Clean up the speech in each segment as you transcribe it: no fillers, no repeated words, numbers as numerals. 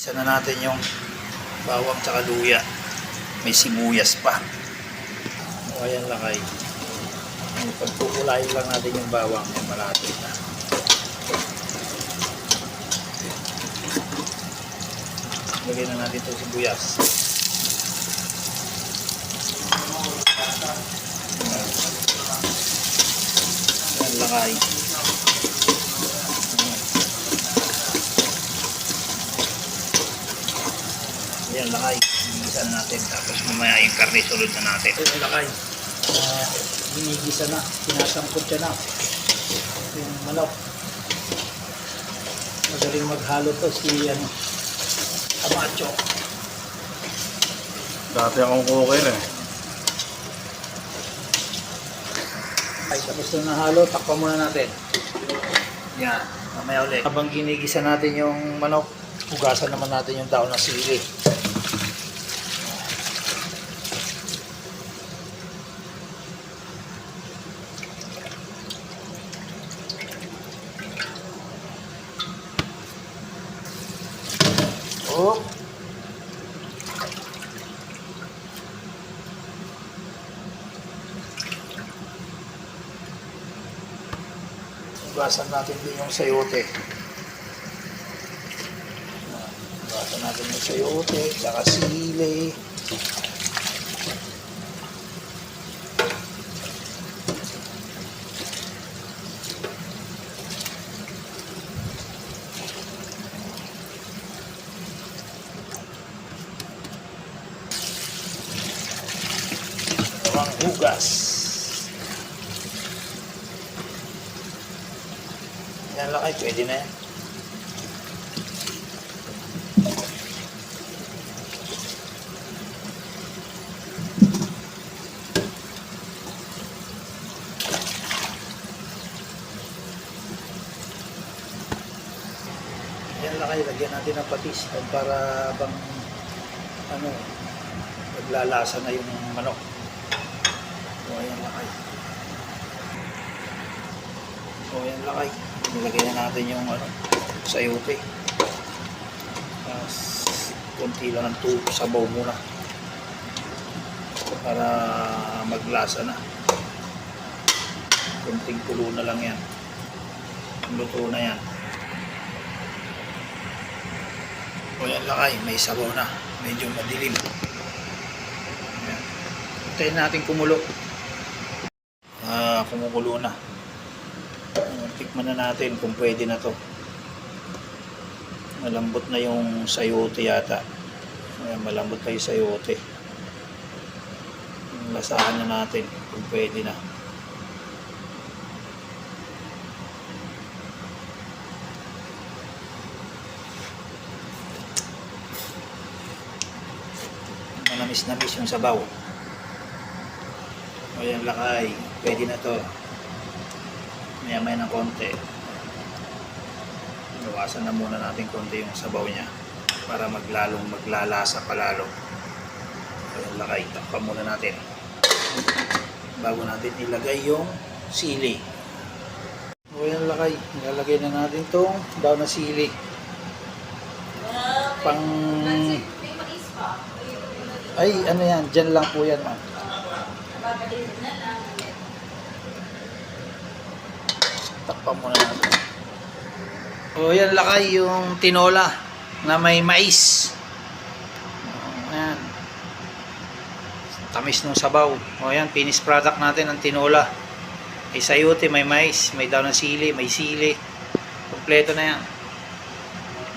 Isa na natin yung bawang tsaka luya. May sibuyas pa. O ayan lakay. Pagpupulayin lang natin yung bawang. Yung malapit na. Lagyan na natin itong sibuyas. Ayan lakay. Ayan lakay. Ginigisa na natin. Tapos mamaya yung karne sulod na natin. Ayan lakay. Ginigisa na. Sinasangkot siya na. Yung manok. Magaling maghalo to si Camacho. Dati akong cooker eh. Ay, tapos na nahalo. Takpan muna natin. Yan. Mamaya ulit. Habang ginigisa natin yung manok, hugasan naman natin yung daon ng sili. Oh. Hugasan natin din yung sayote. Hugasan natin yung sayote, saka sili. Ang hugas. Yan lang ay pwede na yan. Yan lang ay lagyan natin ng patis para bang naglalasa na yung manok. O ayan lakay. O ayan lakay. Nilagay na natin yung sayote. Tapos konti lang ng sabaw muna. Para maglasa na. Konting kulo na lang yan. Luto na yan. O ayan lakay. May sabaw na. Medyo madilim. Ayan. Hintayin natin kumulo. Kumukulo na. Tikman na natin kung pwede na to. Malambot na yung sayote yata. Ayan, malambot na yung sayote. Lasahan na natin kung pwede na. Manamis-namis yung sabaw. Ayan lakay. Pwede na to. Maya-maya ng konti. Iwasan na muna natin konti yung sabaw niya para maglalasa palalo. Ayan lakay. Takpan muna natin bago natin ilagay yung sili. Ayan lakay. Ilalagay na natin itong daon na sili. Pang ay ano yan. Dyan lang po yan ma'am. Takpan muna natin. O yan lakay yung tinola na may mais. Ayan. Tamis ng sabaw. O yan, finished product natin ang tinola. May sayote, may mais, may daon ng sili, may sili. Kompleto na yan.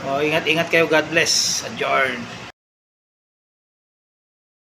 O ingat-ingat kayo. God bless. Adjourn.